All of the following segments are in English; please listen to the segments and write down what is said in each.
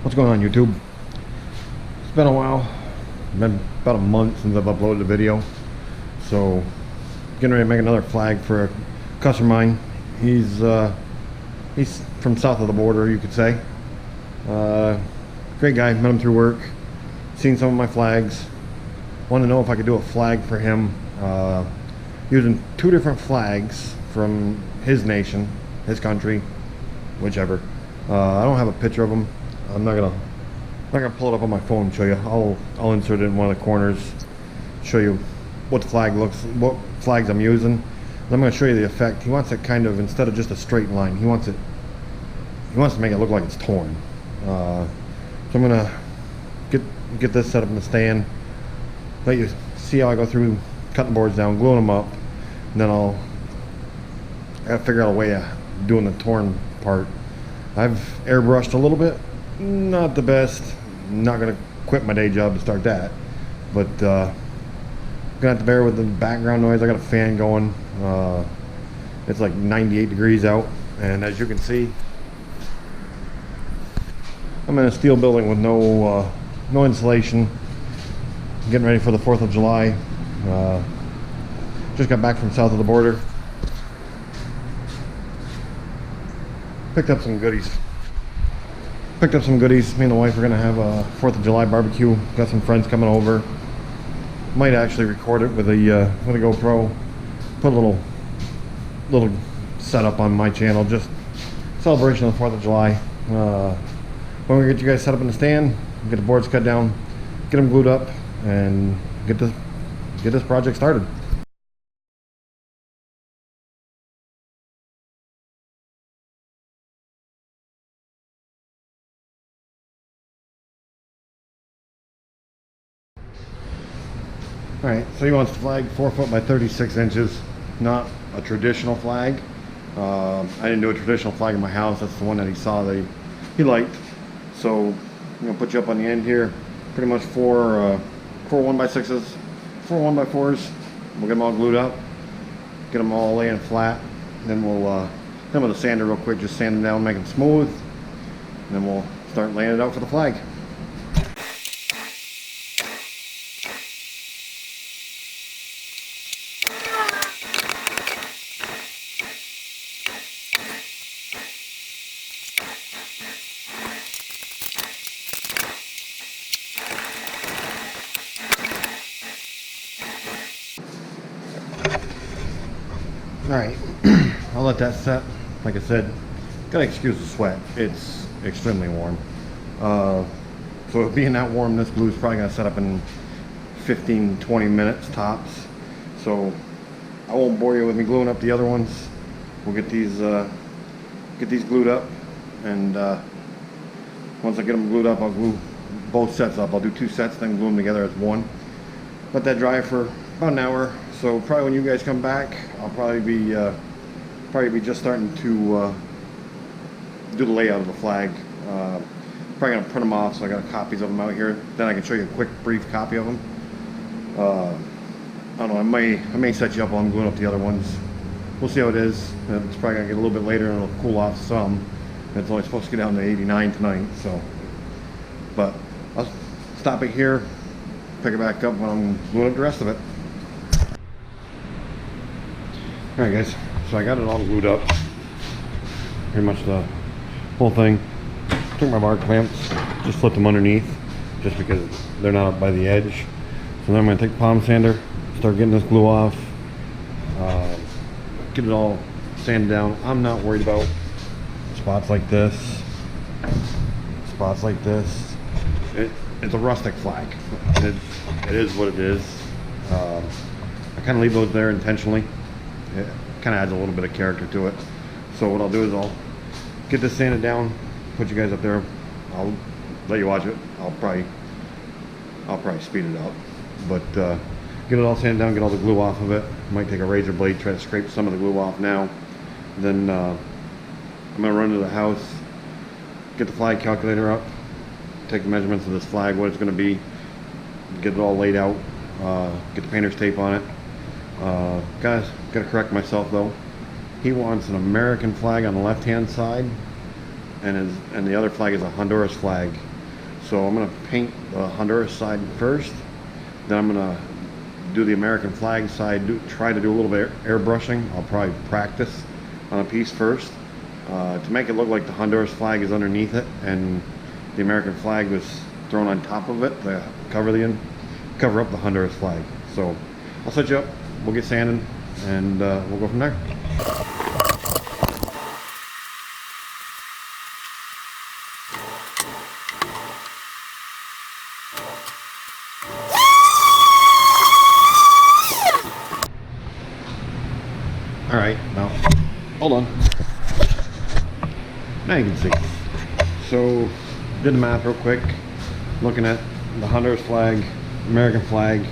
What's going on, YouTube? It's been a while. It's been about a month since I've uploaded a video. So, getting ready to make another flag for a customer of mine. He's from south of the border, you could say. Great guy, met him through work. Seen some of my flags. Wanted to know if I could do a flag for him using two different flags from his nation, his country, whichever. I don't have a picture of them. I'm not gonna pull it up on my phone and show you. I'll insert it in one of the corners, show you what flags I'm using. And I'm gonna show you the effect. He wants it kind of, instead of just a straight line, he wants to make it look like it's torn. So I'm gonna get this set up in the stand. Let you see how I go through cutting the boards down, gluing them up, and then I gotta figure out a way of doing the torn part. I've airbrushed a little bit, not the best. Not gonna quit my day job to start that, but gonna have to bear with the background noise. I got a fan going. It's like 98 degrees out, and as you can see, I'm in a steel building with no insulation. Getting ready for the 4th of July. Just got back from south of the border. Picked up some goodies. Me and the wife are gonna have a 4th of July barbecue. Got some friends coming over. Might actually record it with a GoPro. Put a little setup on my channel. Just celebration of the 4th of July. When we get you guys set up in the stand, get the boards cut down, get them glued up, and get this project started. Alright, so he wants the flag 4 foot by 36 inches, not a traditional flag. I didn't do a traditional flag in my house. That's the one that he saw that he liked. So I'm gonna put you up on the end here. Pretty much four 1x6s, 4 1x4s. We'll get them all glued up, get them all laying flat. Then we'll come with a sander real quick, just sand them down, make them smooth. And then we'll start laying it out for the flag. Alright, I'll let that set. Like I said, gotta excuse the sweat. It's extremely warm. So being that warm, this glue is probably gonna set up in 15-20 minutes tops. So I won't bore you with me gluing up the other ones. We'll get these glued up, and once I get them glued up, I'll glue both sets up. I'll do 2 sets, then glue them together as one. Let that dry for about an hour. So probably when you guys come back, I'll probably be just starting to do the layout of the flag. Probably gonna print them off, so I got copies of them out here. Then I can show you a quick, brief copy of them. I don't know. I may set you up while I'm gluing up the other ones. We'll see how it is. It's probably gonna get a little bit later, and it'll cool off some. It's only supposed to get down to 89 tonight, so. But I'll stop it here. Pick it back up when I'm gluing up the rest of it. Alright guys, so I got it all glued up. Pretty much the whole thing. Took my bar clamps, just flipped them underneath, just because they're not up by the edge. So then I'm going to take the palm sander, start getting this glue off, get it all sanded down. I'm not worried about spots like this, spots like this. It's a rustic flag. It is what it is. I kind of leave those there intentionally. It kind of adds a little bit of character to it. So what I'll do is I'll get this sanded down, put you guys up there. I'll let you watch it. I'll probably speed it up, but get it all sanded down, get all the glue off of it. Might take a razor blade, try to scrape some of the glue off now. Then I'm gonna run to the house, get the flag calculator up, take the measurements of this flag, what it's gonna be, get it all laid out, get the painter's tape on it. Gotta correct myself though. He wants an American flag on the left hand side, and the other flag is a Honduras flag So I'm gonna paint the Honduras side first, then I'm gonna do the American flag side, try to do a little bit of airbrushing. I'll probably practice on a piece first to make it look like the Honduras flag is underneath it and the American flag was thrown on top of it to cover up the Honduras flag. So I'll set you up, we'll get sanding, and we'll go from there. All right, now, hold on. Now you can see. So, did the math real quick. Looking at the Honduras flag, American flag.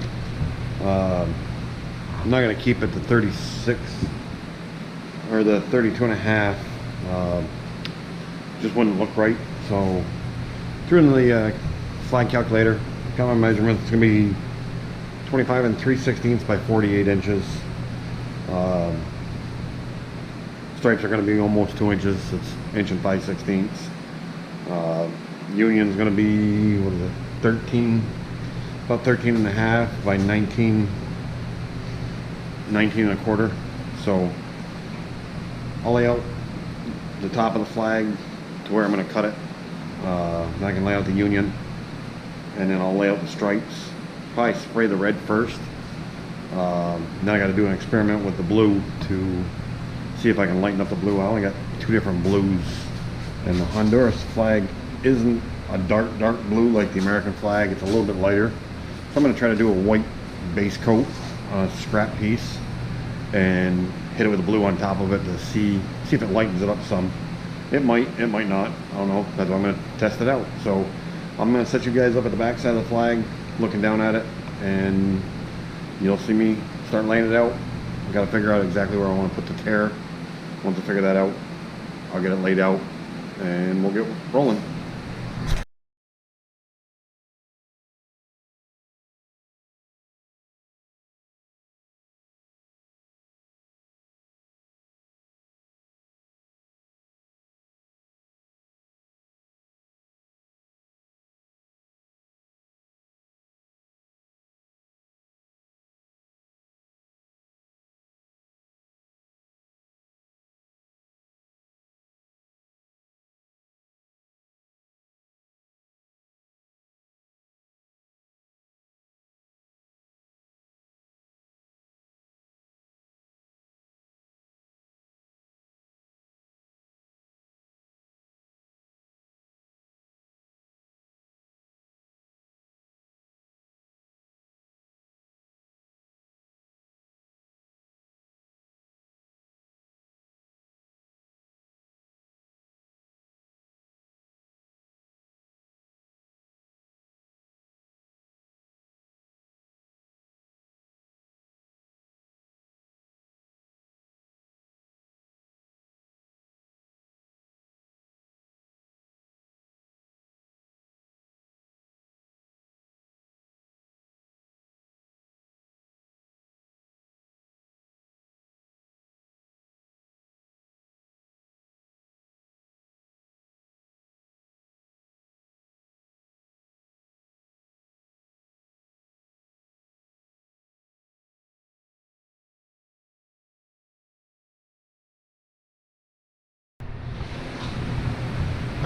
I'm not gonna keep it to 36 or the 32 and a half. Just wouldn't look right. So, threw in the flag calculator. Got my measurements. It's gonna be 25 and 3/16 by 48 inches. Stripes are going to be almost 2 inches. It's 1 and 5/16. Union's going to be, what is it, 13, about 13 and a half by 19 and a quarter. So I'll lay out the top of the flag to where I'm going to cut it. Then I can lay out the union, and then I'll lay out the stripes. Probably spray the red first. Then I got to do an experiment with the blue to see if I can lighten up the blue. I only got 2 different blues, and the Honduras flag isn't a dark blue like the American flag. It's a little bit lighter. So I'm going to try to do a white base coat on a scrap piece and hit it with the blue on top of it to see if it lightens it up some. It might not. I don't know. That's why I'm going to test it out. So I'm going to set you guys up at the back side of the flag, looking down at it, and you'll see me start laying it out. I've got to figure out exactly where I want to put the tear. Once I figure that out, I'll get it laid out and we'll get rolling.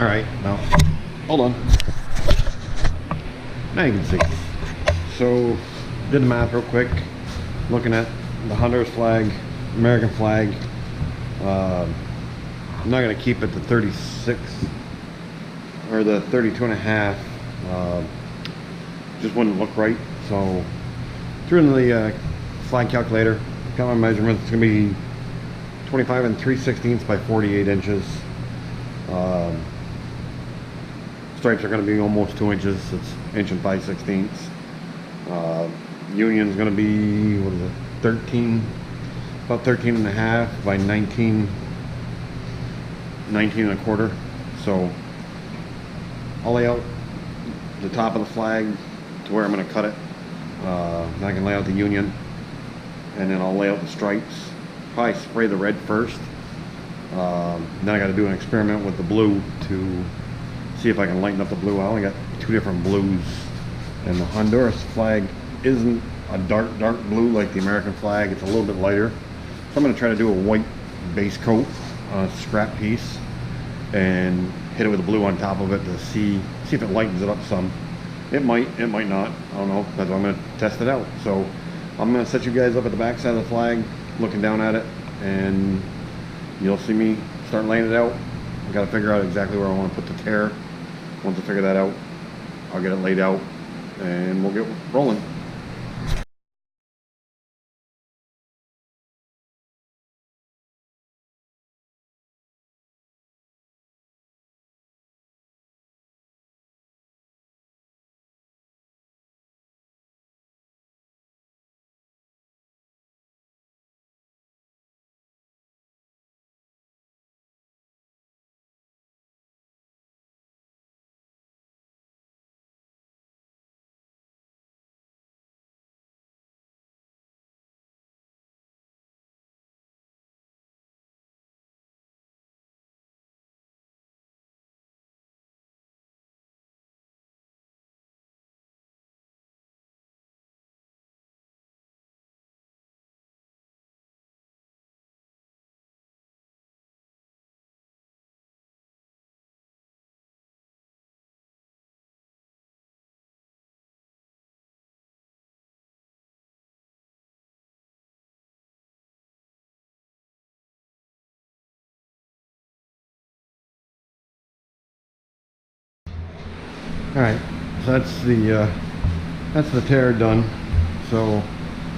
All right, now, hold on. Now you can see. So, did the math real quick. Looking at the Honduras flag, American flag. I'm not going to keep it to 36 or the 32 and a half. Just wouldn't look right. So, threw in the flag calculator. Got my measurements. It's going to be 25 and 3/16 by 48 inches. Stripes are going to be almost 2 inches. It's 1 and 5/16. Union's going to be, what is it, 13, about 13 and a half by 19 and a quarter. So I'll lay out the top of the flag to where I'm going to cut it. Then I can lay out the union, and then I'll lay out the stripes. Probably spray the red first. Then I got to do an experiment with the blue to see if I can lighten up the blue. I only got two different blues. And the Honduras flag isn't a dark blue like the American flag. It's a little bit lighter. So I'm going to try to do a white base coat on a scrap piece and hit it with the blue on top of it to see if it lightens it up some. It might not. I don't know. That's why I'm going to test it out. So I'm going to set you guys up at the back side of the flag, looking down at it, and you'll see me start laying it out. I got to figure out exactly where I want to put the tear. Once I figure that out, I'll get it laid out and we'll get rolling. Alright, so that's the tear done. So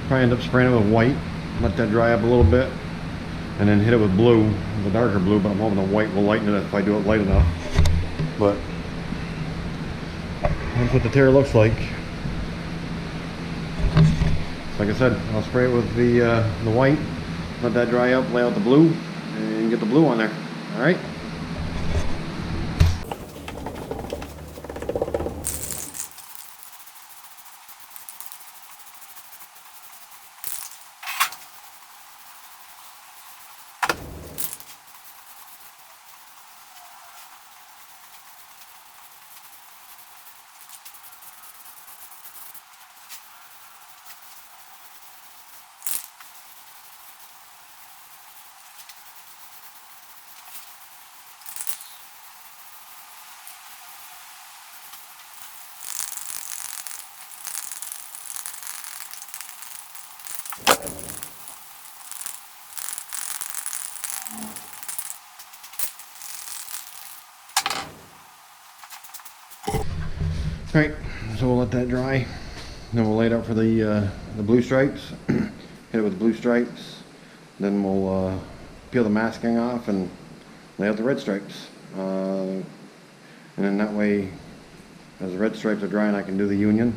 probably end up spraying it with white, let that dry up a little bit, and then hit it with blue, the darker blue, but I'm hoping the white will lighten it if I do it light enough. But that's what the tear looks like. Like I said, I'll spray it with the white, let that dry up, lay out the blue, and get the blue on there. Alright? Alright, so we'll let that dry. Then we'll lay it out for the blue stripes. Hit it with blue stripes. Then we'll peel the masking off and lay out the red stripes. And then that way, as the red stripes are drying, I can do the union.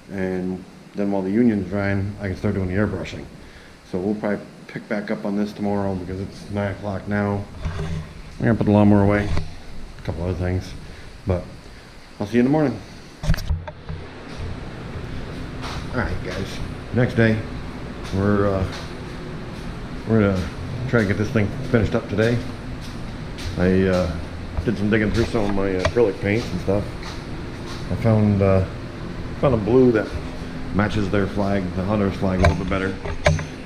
And then while the union's drying, I can start doing the airbrushing. So we'll probably pick back up on this tomorrow because it's 9 o'clock now. I'm gonna put the lawnmower away, a couple other things, but I'll see you in the morning. Alright guys, next day, we're gonna try to get this thing finished up today. I did some digging through some of my acrylic paints and stuff. I found a blue that matches their flag, the Honduras flag, a little bit better.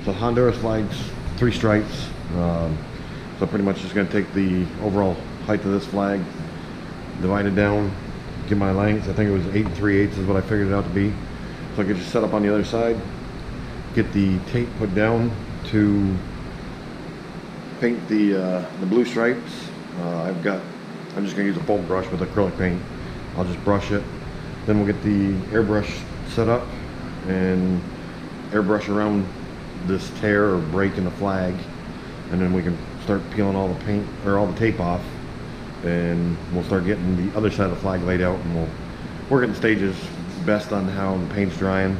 So Honduras flag's 3 stripes. So pretty much just gonna take the overall height of this flag, divide it down, get my length. I think it was 8 3/8 is what I figured it out to be. So I could just set up on the other side, get the tape put down to paint the blue stripes. I'm just gonna use a foam brush with acrylic paint. I'll just brush it. Then we'll get the airbrush set up and airbrush around this tear or break in the flag, and then we can start peeling all the paint or all the tape off, and we'll start getting the other side of the flag laid out, and we'll work it in stages best on how the paint's drying.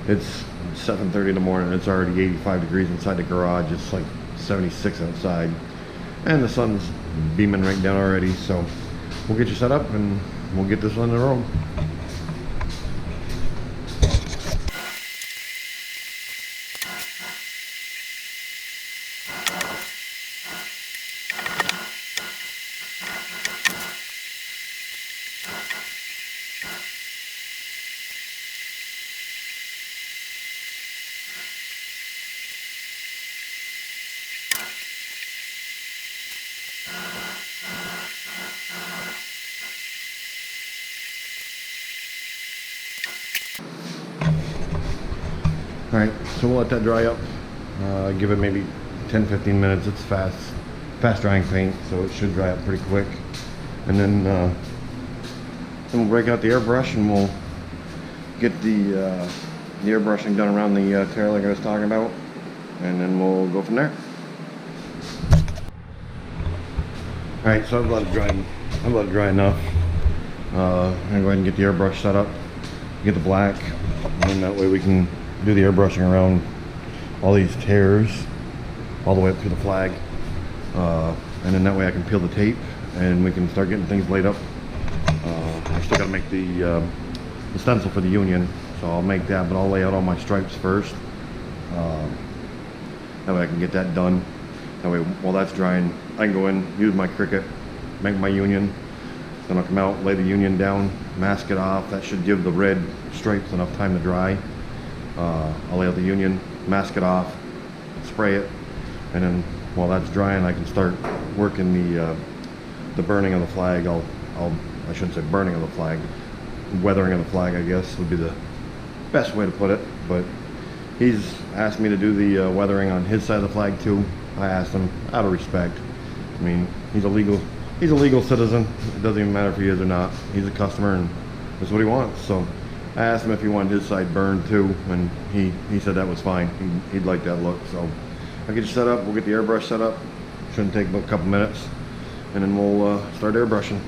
It's 7:30 in the morning. It's already 85 degrees inside the garage. It's like 76 outside, and the sun's beaming right down already. So we'll get you set up and we'll get this on the road. Alright, so we'll let that dry up. Give it maybe 10-15 minutes. It's fast drying paint, so it should dry up pretty quick. And then we'll break out the airbrush and we'll get the airbrushing done around the tail like I was talking about, and then we'll go from there. Alright, so I've let it dry enough. I'm gonna go ahead and get the airbrush set up, get the black, and then that way we can do the airbrushing around all these tears all the way up through the flag, and then that way I can peel the tape and we can start getting things laid up. I still got to make the stencil for the Union, so I'll make that, but I'll lay out all my stripes first. That way I can get that done. That way while that's drying, I can go in, use my Cricut, make my Union, then I'll come out, lay the Union down, mask it off. That should give the red stripes enough time to dry. I'll lay out the Union, mask it off, spray it, and then while that's drying I can start working the burning of the flag. I shouldn't say burning of the flag, weathering of the flag I guess would be the best way to put it, but he's asked me to do the weathering on his side of the flag too. I asked him out of respect. I mean, he's a legal citizen. It doesn't even matter if he is or not. He's a customer and that's what he wants. So I asked him if he wanted his side burned too, and he said that was fine. He'd like that look. So I'll get you set up. We'll get the airbrush set up. Shouldn't take but a couple minutes, and then we'll start airbrushing.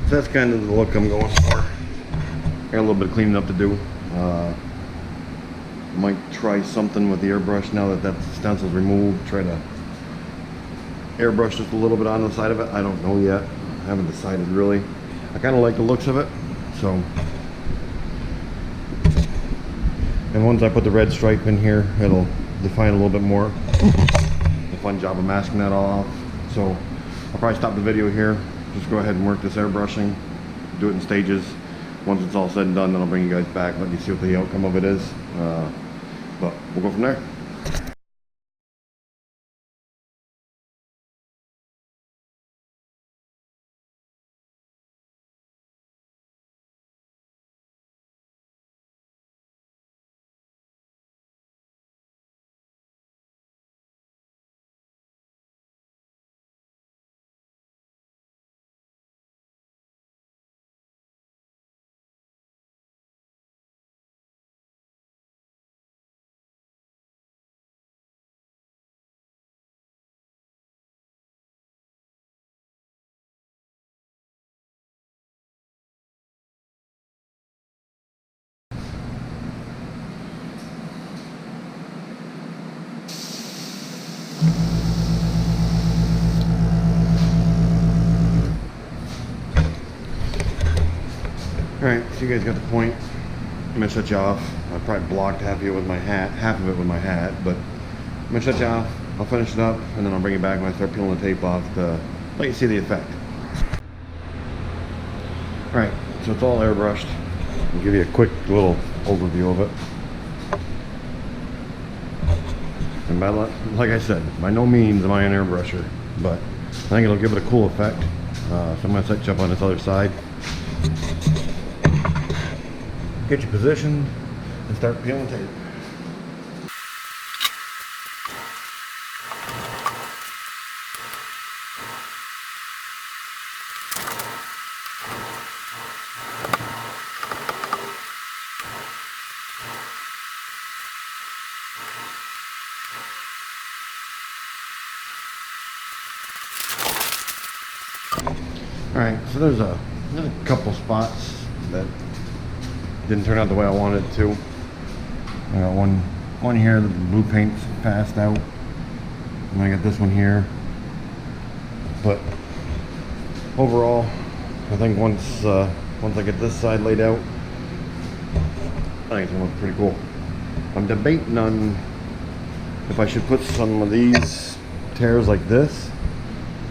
So that's kind of the look I'm going for. Got a little bit of cleaning up to do. Might try something with the airbrush now that that stencil's removed. Try to airbrush just a little bit on the side of it. I don't know yet. I haven't decided really. I kind of like the looks of it. So, and once I put the red stripe in here, it'll define a little bit more. A fun job of masking that all off. So I'll probably stop the video here. Just go ahead and work this airbrushing, do it in stages. Once it's all said and done, then I'll bring you guys back, let you see what the outcome of it is. But we'll go from there. Alright, so you guys got the point. I'm gonna shut you off. I probably blocked half of it with my hat, but I'm gonna shut you off. I'll finish it up and then I'll bring it back when I start peeling the tape off to let you see the effect. Alright, so it's all airbrushed. I'll give you a quick little overview of it. And like I said, by no means am I an airbrusher, but I think it'll give it a cool effect. So I'm gonna set you up on this other side. Get you positioned and start peeling tape. Alright, so there's a couple spots that didn't turn out the way I wanted it to. I got one here that the blue paint's passed out. And I got this one here. But overall, I think once I get this side laid out, I think it's gonna look pretty cool. I'm debating on if I should put some of these tears like this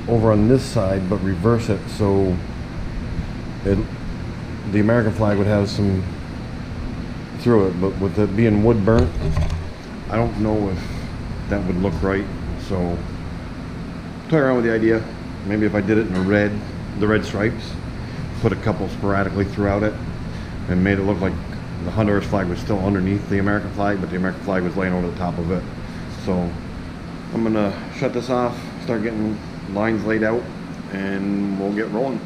over on this side, but reverse it so the American flag would have some through it. But with it being wood burnt, I don't know if that would look right. So play around with the idea. Maybe if I did it in the red stripes, put a couple sporadically throughout it, and made it look like the Honduras flag was still underneath the American flag, but the American flag was laying over the top of it. So I'm gonna shut this off, start getting lines laid out, and we'll get rolling.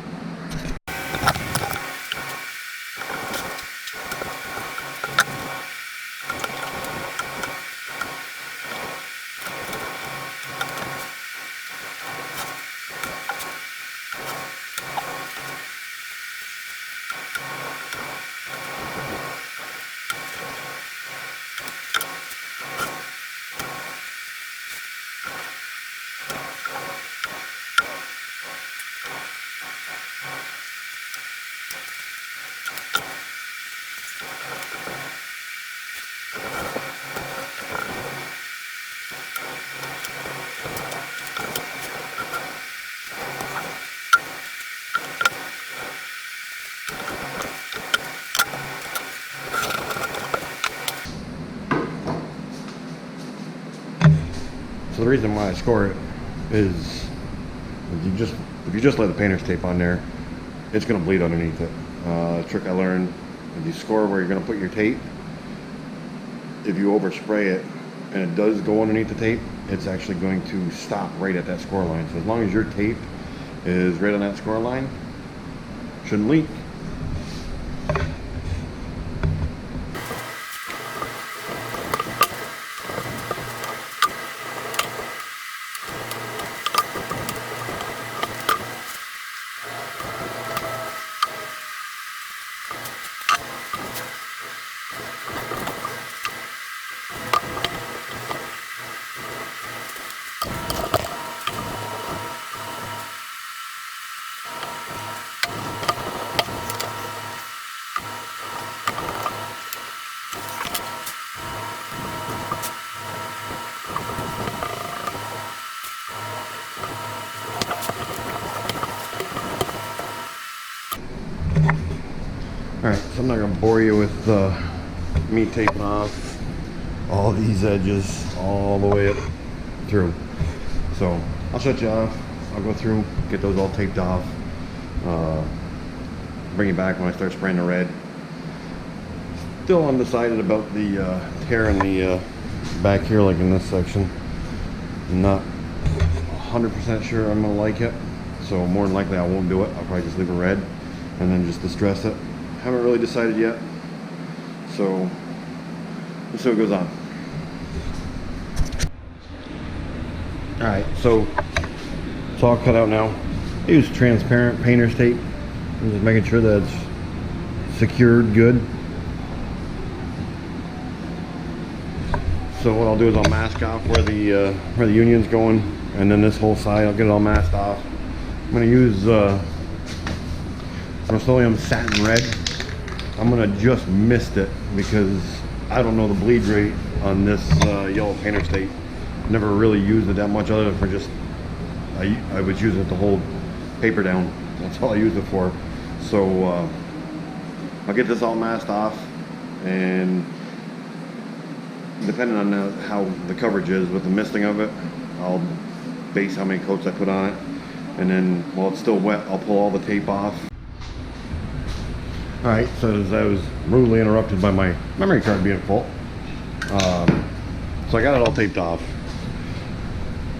So the reason why I score it is if you just lay the painter's tape on there, it's going to bleed underneath it. A trick I learned: if you score where you're going to put your tape, if you overspray it and it does go underneath the tape, it's actually going to stop right at that score line. So as long as your tape is right on that score line, shouldn't leak. Alright, so I'm not going to bore you with me taping off all these edges all the way up through. So I'll shut you off, I'll go through, get those all taped off, bring you back when I start spraying the red. Still undecided about the tear in the back here, like in this section. Not 100% sure I'm going to like it, so more than likely I won't do it. I'll probably just leave it red and then just distress it. Haven't really decided yet, so let's see what goes on. Alright, so it's all cut out now. I use transparent painter's tape. I'm just making sure that it's secured good. So what I'll do is I'll mask off where the union's going, and then this whole side I'll get it all masked off. I'm going to use Rust-Oleum Satin Red. I'm gonna just mist it because I don't know the bleed rate on this yellow painter's tape. Never really used it that much other than for just, I was using it to hold paper down. That's all I used it for. So I'll get this all masked off, and depending on how the coverage is with the misting of it, I'll base how many coats I put on it. And then while it's still wet, I'll pull all the tape off. Alright, so as I was rudely interrupted by my memory card being full, so I got it all taped off.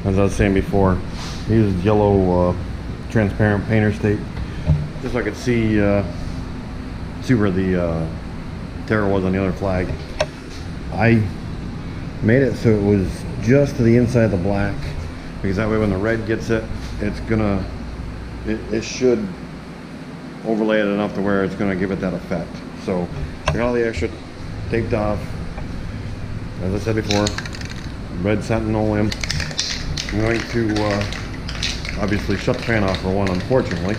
As I was saying before, I used yellow transparent painter's tape just so I could see where the tear was on the other flag. I made it so it was just to the inside of the black, because that way when the red gets it, it's gonna, it should overlay it enough to where it's going to give it that effect. So I got all the extra taped off. As I said before, red Sentinel M. I'm going to obviously shut the fan off for one, unfortunately,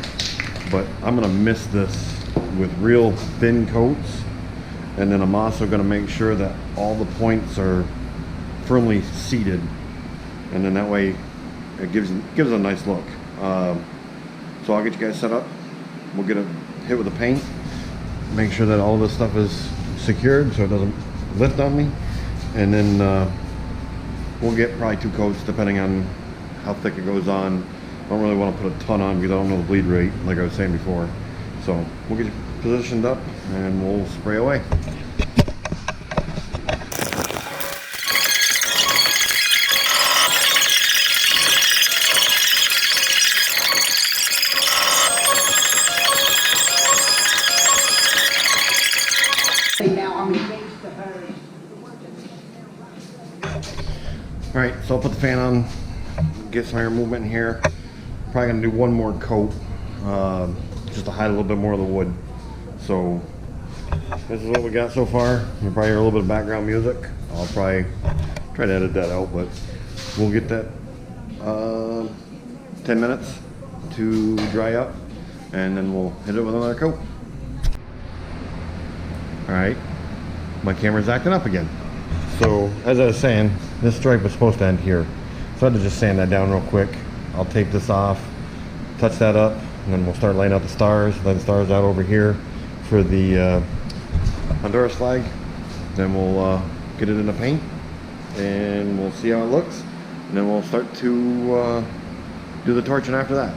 but I'm gonna mist this with real thin coats, and then I'm also gonna make sure that all the points are firmly seated, and then that way it gives a nice look. So I'll get you guys set up. We'll get it hit with the paint, make sure that all this stuff is secured so it doesn't lift on me, and then we'll get probably 2 coats depending on how thick it goes on. I don't really want to put a ton on because I don't know the bleed rate, like I was saying before. So we'll get you positioned up and we'll spray away. Alright, so I'll put the fan on, get some air movement in here. Probably gonna do one more coat, just to hide a little bit more of the wood. So this is what we got so far. You'll probably hear a little bit of background music. I'll probably try to edit that out, but we'll get that 10 minutes to dry up, and then we'll hit it with another coat. Alright, my camera's acting up again. So as I was saying, this stripe was supposed to end here, so I had to just sand that down real quick. I'll tape this off, touch that up, and then we'll start laying out the stars. Lay the stars out over here for the Honduras flag. Then we'll get it in the paint, and we'll see how it looks, and then we'll start to do the torching after that.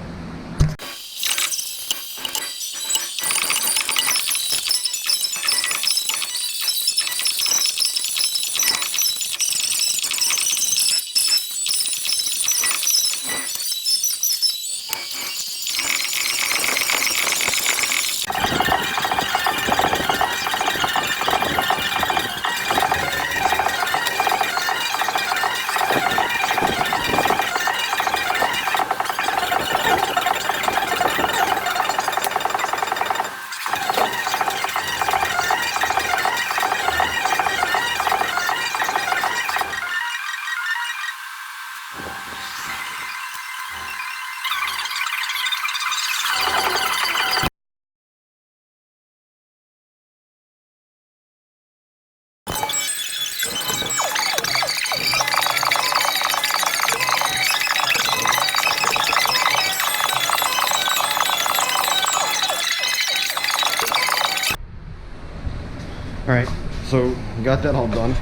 Alright, so got that all done.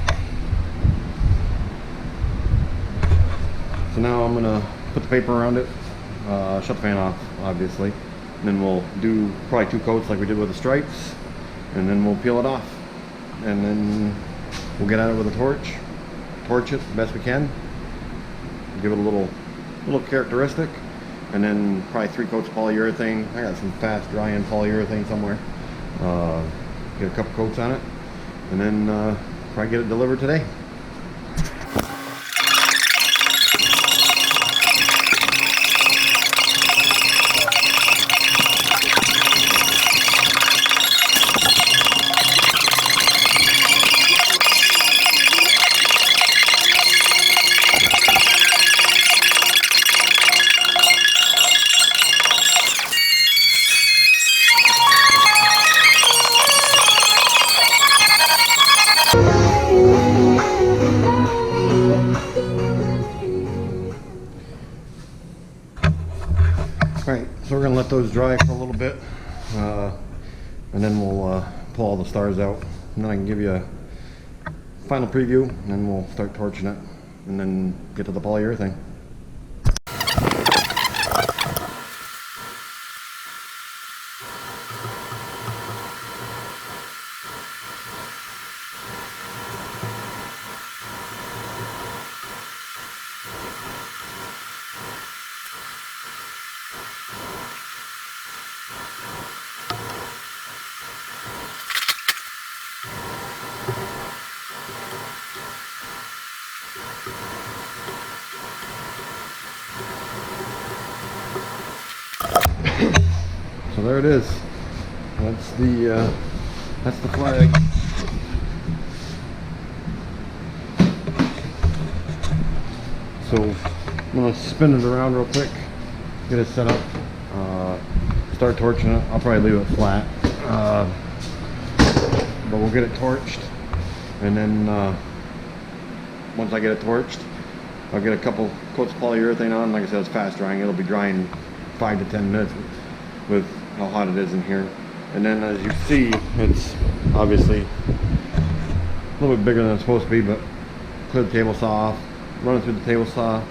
So now I'm gonna put the paper around it, shut the fan off, obviously, and then we'll do probably 2 coats like we did with the stripes, and then we'll peel it off, and then we'll get at it with a torch it the best we can, give it a little characteristic, and then probably 3 coats of polyurethane. I got some fast drying polyurethane somewhere. Get a couple coats on it, and then probably get it delivered today. Alright, so we're going to let those dry for a little bit, and then we'll pull all the stars out, and then I can give you a final preview, and then we'll start torching it, and then get to the polyurethane. So there it is. That's the flag. So I'm gonna spin it around real quick get it set up, start torching it. I'll probably leave it flat, but we'll get it torched, and then once I get it torched, I'll get a couple coats of polyurethane on. Like I said, it's fast drying. It'll be drying 5 to 10 minutes with how hot it is in here. And then as you see, it's obviously a little bit bigger than it's supposed to be, but clear the table saw off, run it through the table saw,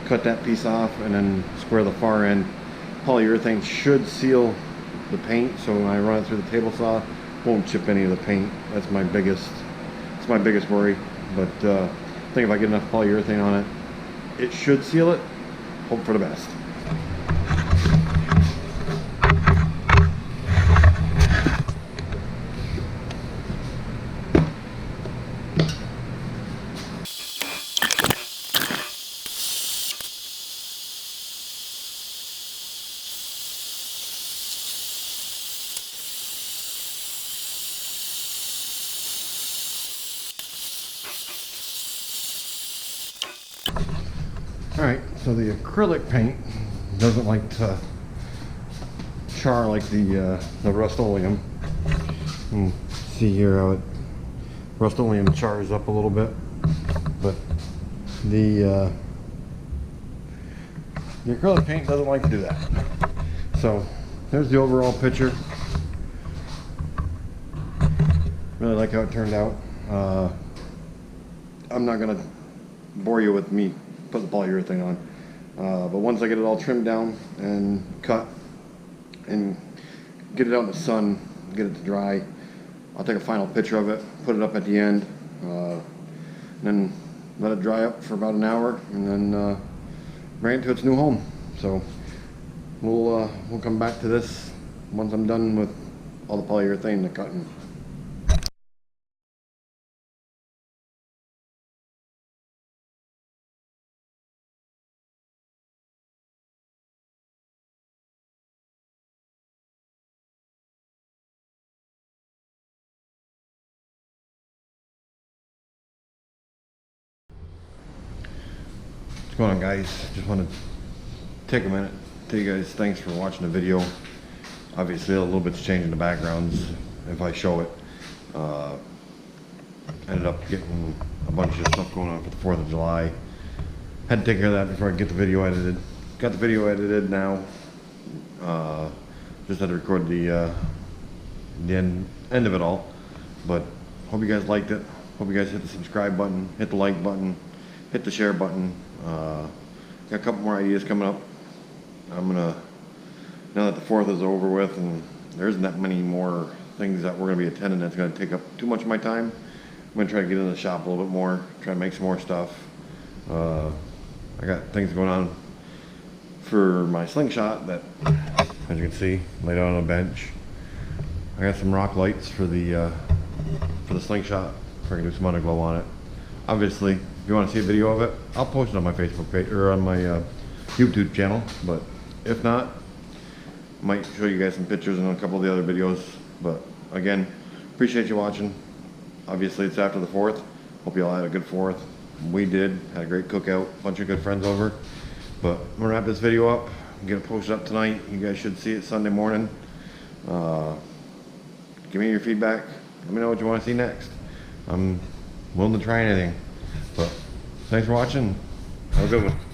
cut that piece off, and then square the far end. Polyurethane should seal the paint, so when I run it through the table saw, it won't chip any of the paint. That's my biggest worry. But I think if I get enough polyurethane on it, it should seal it. Hope for the best. Alright, so the acrylic paint doesn't like to char like the Rust-Oleum. You can see here how it Rust-Oleum chars up a little bit, but the acrylic paint doesn't like to do that. So there's the overall picture. Really like how it turned out. I'm not gonna bore you with me put the polyurethane on, but once I get it all trimmed down and cut and get it out in the sun, get it to dry, I'll take a final picture of it, put it up at the end, and then let it dry up for about an hour, and then bring it to its new home. So we'll come back to this once I'm done with all the polyurethane, the cutting. What's going on, guys? Just want to take a minute, tell you guys thanks for watching the video. Obviously a little bit's changing the backgrounds if I show it. Ended up getting a bunch of stuff going on for the 4th of July. Had to take care of that before I get the video edited. Got the video edited now. Just had to record the end of it all. But hope you guys liked it. Hope you guys hit the subscribe button, hit the like button, hit the share button. Got a couple more ideas coming up. I'm gonna, now that the 4th is over with and there isn't that many more things that we're gonna be attending that's gonna take up too much of my time, I'm gonna try to get in the shop a little bit more, try to make some more stuff. I got things going on for my slingshot that, as you can see, laid out on a bench. I got some rock lights for the slingshot, so I can do some underglow on it. Obviously, if you want to see a video of it, I'll post it on my Facebook page or on my YouTube channel. But if not, might show you guys some pictures and a couple of the other videos. But again, appreciate you watching. Obviously, it's after the 4th. Hope you all had a good 4th. We did. Had a great cookout. Bunch of good friends over. But I'm gonna wrap this video up. Get it posted up tonight. You guys should see it Sunday morning. Give me your feedback. Let me know what you want to see next. I'm willing to try anything. But thanks for watching. Have a good one.